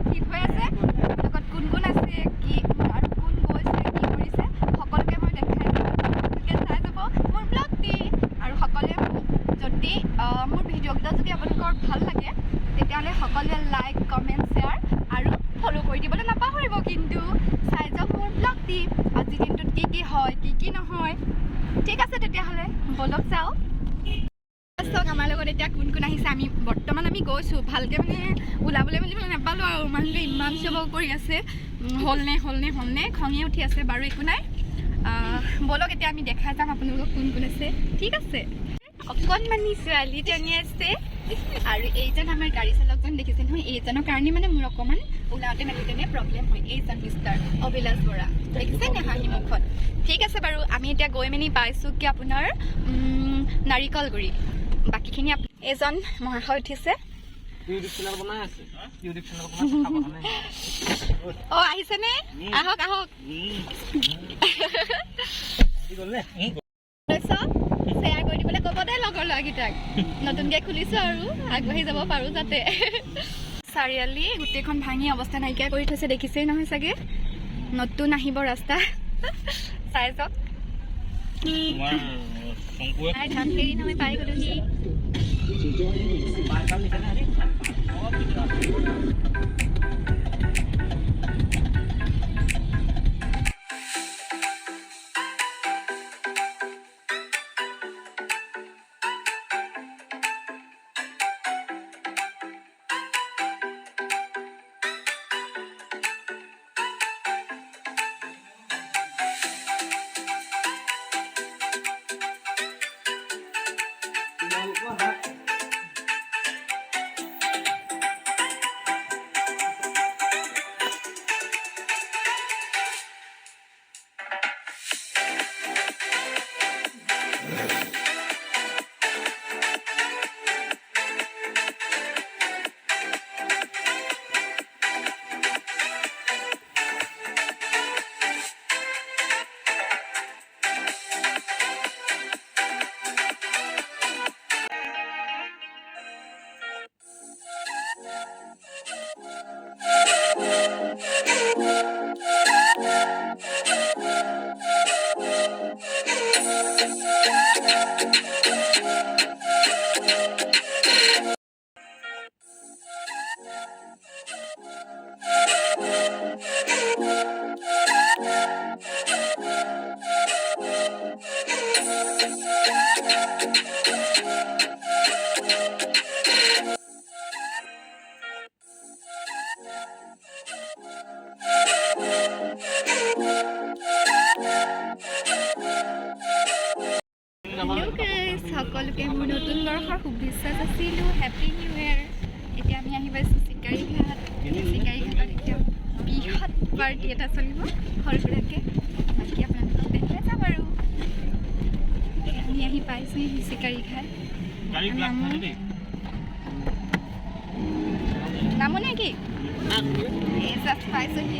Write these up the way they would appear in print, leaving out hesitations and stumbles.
ঠিক হৈ আছে লগত কোন কোন আছে কি আৰু কোন গৈছে কি কৰিছে সকলোকে মই দেখাই যাম আপোনালোকে চাই যাব মোৰ ব্লগটি আৰু সকলোৱে যদি মোৰ ভিডিঅ'কেইটা যদি আপোনালোকৰ ভাল লাগে তেতিয়াহ'লে সকলোৱে লাইক কমেণ্ট শ্বেয়াৰ আৰু ফ'ল' কৰি দিবলৈ নাপাহৰিব কিন্তু চাই যাওক মোৰ ব্লগটি আজিৰ দিনটোত কি হয় কি নহয় ঠিক আছে তেতিয়াহ'লে বলক যাওঁ চাওক আমাৰ লগত এতিয়া কোন কোন আহিছে আমি বৰ্তমান আমি গৈছোঁ ভালকৈ মানে ওলাবলৈ মেলিবলৈ নাপালোঁ আৰু মানুহটোৱে ইমান চিঞৰ কৰি আছে হ'লনে খঙে উঠি আছে বাৰু একো নাই বলক এতিয়া আমি দেখাই যাম আপোনালোকক কোন কোন আছে ঠিক আছে অকণমানি ছোৱালীজনী আছে আৰু এইজন আমাৰ গাড়ী চালকজন দেখিছে নহয় এইজনৰ কাৰণে মানে মোৰ অকণমান ওলাওঁতে মেলোঁতে প্ৰব্লেম হয় এইজন মিষ্টাৰ অভিলাষ বৰা দেখিছে নে হাঁহি মুখত ঠিক আছে বাৰু আমি এতিয়া গৈ মেলি পাইছোঁ কি আপোনাৰ নাৰিকলগুৰি বাকীখিনি এজন মহাশয় উঠিছে অ আহিছেনে আহক শ্বেয়াৰ কৰি দিবলৈ ক'ব দেই লগৰ ল'ৰাকেইটাক নতুনকৈ খুলিছোঁ আৰু আগবাঢ়ি যাব পাৰোঁ যাতে চাৰিআলি গোটেইখন ভাঙি অৱস্থা নাইকিয়া কৰি থৈছে দেখিছেই নহয় চাগে নতুন আহিব ৰাস্তা চাই যাওক ধান ফেৰি নহয় পাই গ'লোহি সকলোকে মোৰ নতুন বৰ্ষৰ শুভেচ্ছা যাচিলোঁ হেপী নিউ ইয়েৰ এতিয়া আমি আহি পাইছোঁ চিকাৰীঘাট চিকাৰীঘাটত এতিয়া বৃহৎ পাৰ্টি এটা চলিব সৰু সুৰাকৈ বাকী আপোনালোকক দেখাই যাম আৰু আমি আহি পাইছোঁ চিকাৰীঘাট নামো নে কি জাষ্ট পাইছোঁহি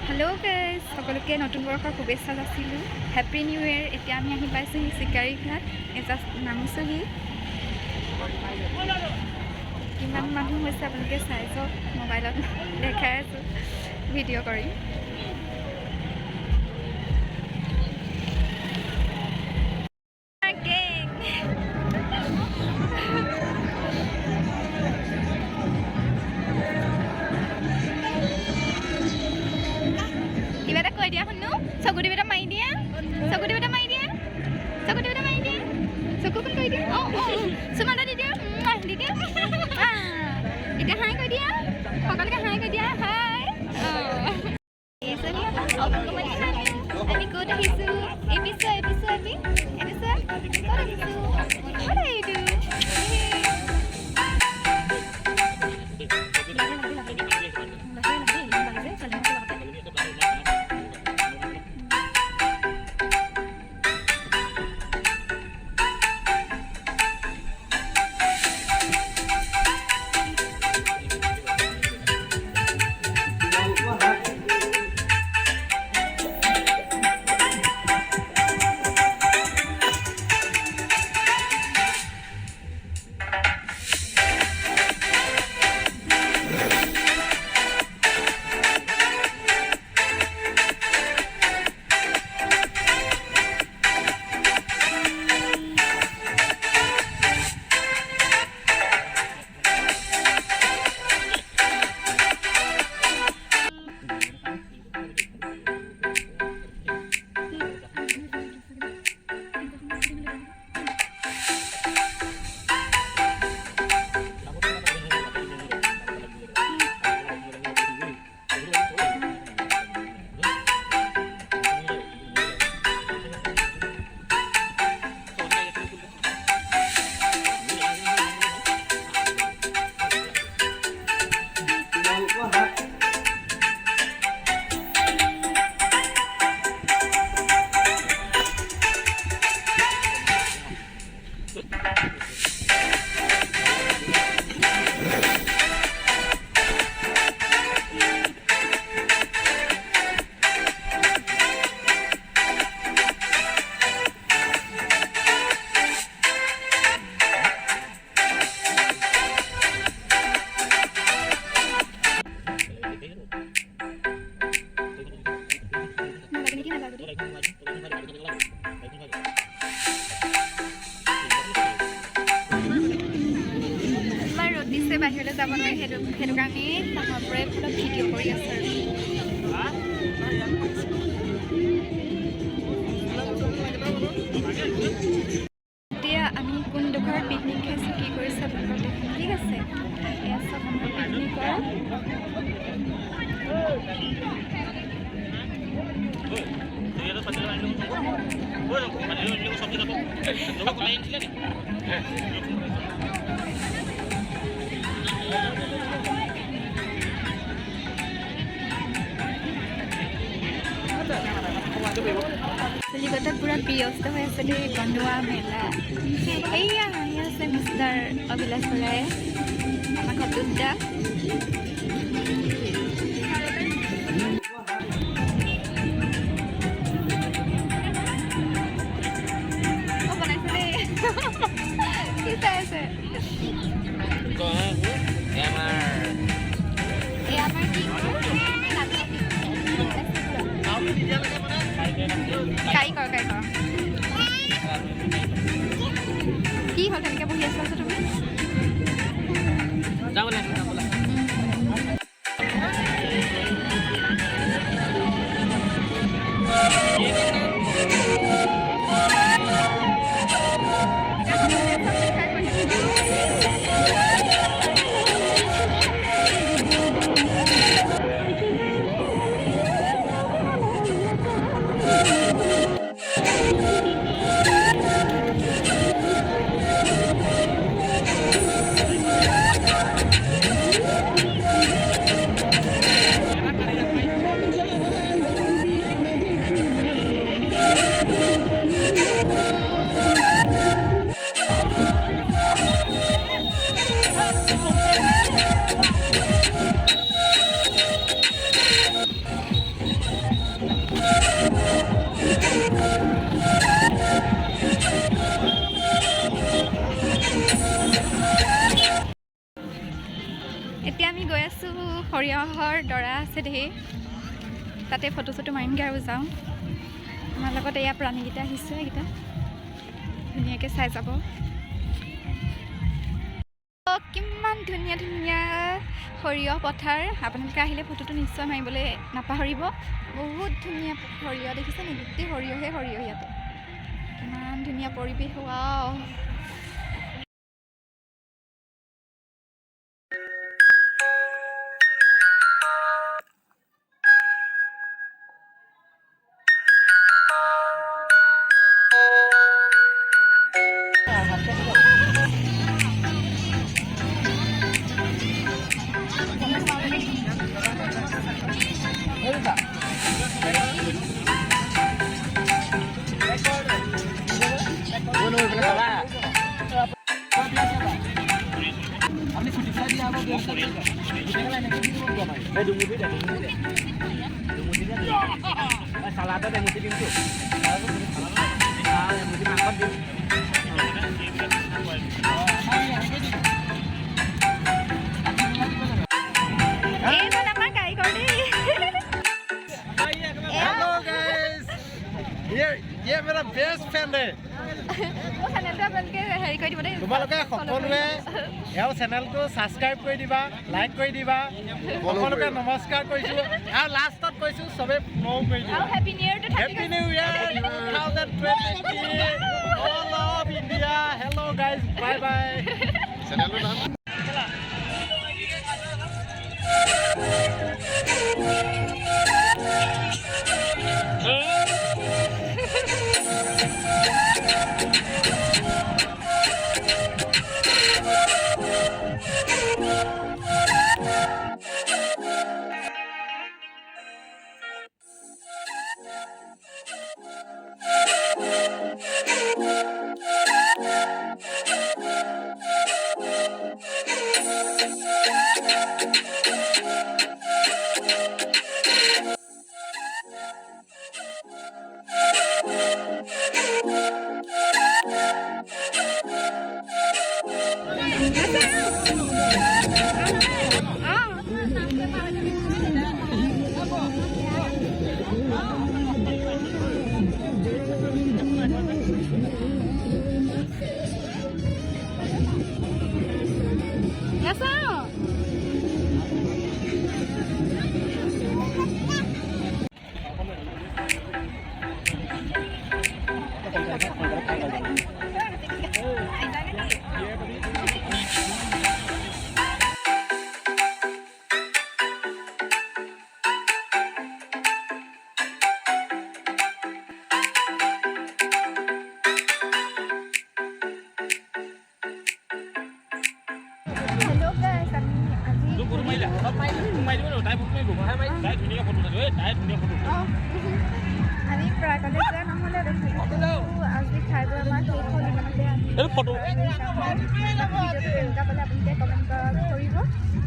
হেল্ল' গাইজ সকলোকে নতুন বৰ্ষৰ শুভেচ্ছা যাচিলোঁ হেপী নিউ ইয়েৰ এতিয়া আমি আহি পাইছোঁহি চিকাৰীঘাট জাষ্ট নামিছোঁহি কিমান মানুহ হৈছে আপোনালোকে চাই যাওক মোবাইলত দেখাই আছোঁ ভিডিঅ' কৰি চকুটিবেটা মাৰি দিয়া চকুখন কৰি দিয়া চুমাটা দি দিয়া এতিয়া হাই কৰি দিয়া সকলোকে হাই কৰি দিয়া হাই আমি ক'ত আহিছোঁ এপিছোঁ ৰ'দ দিছে বাহিৰলৈ যাব নোৱাৰি সেইটো কাৰণেই ডাঙৰ পৰাই অলপ ভিডিঅ' কৰি আছে এতিয়া আমি কোনডোখৰ পিকনিক খাইছোঁ কি কৰিছে আপোনালোকক দেখাম ঠিক আছে এয়া চব আমাৰ পিকনিকৰ কলিকতাত পুৰা ব্যস্ত হৈ আছে দেই বনোৱা মেলা এইয়া আহি আছে মিষ্টাৰ অভিলাষ বৰাই আমাৰ ঘৰটোত কি চাই আছে কাই কৰ কি হ'ল তেনেকৈ বহি আছা তুমি এতিয়া আমি গৈ আছোঁ সৰিয়হৰ ডৰা আছে ধেৰ তাতে ফটো চটো মাৰিমগৈ আৰু যাওঁ আমাৰ লগত এয়া প্ৰাণীকেইটা আহিছে এইকেইটা ধুনীয়াকৈ চাই যাব কিমান ধুনীয়া ধুনীয়া সৰিয়হ পথাৰ আপোনালোকে আহিলে ফটোটো নিশ্চয় মাৰিবলৈ নাপাহৰিব বহুত ধুনীয়া সৰিয়হ দেখিছে নি গোটেই সৰিয়হে সৰিয়হ ইয়াতে কিমান ধুনীয়া পৰিৱেশ wow salada dan musim itu. Musim angkot di. Hello guys. ये मेरा बेस्ट फ्रेंड है তোমালোকে সকলোৱে এওঁ চেনেলটো ছাবস্ক্ৰাইব কৰি দিবা লাইক কৰি দিবা সকলোকে নমস্কাৰ কৰিছোঁ আৰু লাষ্টত কৈছোঁ চবে নৌ কৰি দিবা happy new year 2020 all of India hello' guys bye bye চেনেলটোৰ নাম আমি প্ৰাকলে যোৱা নহ'লে আজি খাই বৈ আমাৰ শেষ হ'ল ইমানতে কেনেকুৱা পালে আপোনালোকে কমেণ্ট কৰিব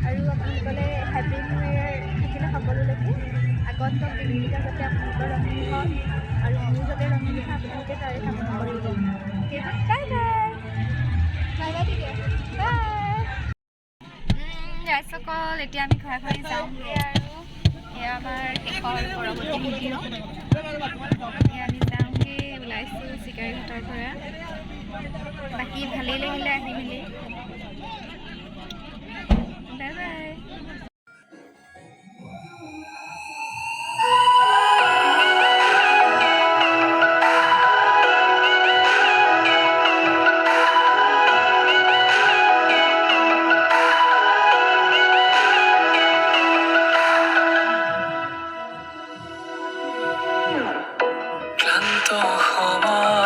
আৰু আপোনালোকলে হেপী নিউ ইয়েৰ থাকিলে সকলোলৈকে আগন্তক দিনকেইটা যাতে আপোনালোকৰ ৰঙীন হওক আৰু মোৰ যাতে ৰঙীন হয় আপোনালোকে তাৰে কামনা কৰিব বাই বাই বাই বাই ঠিক আছে বাই ৰাইজসকল এতিয়া আমি ঘৰে ঘৰে যাওঁগৈ আৰু এয়া আমাৰ শেষৰ পৰৱৰ্তী ভিডিঅ' এতিয়া আমি যাওঁগৈ ওলাইছোঁ চিকাৰীঘাটৰ পৰা বাকী ভালেই লাগিলে আহি মেলি বাই বাই ক্লান্ত হওয়া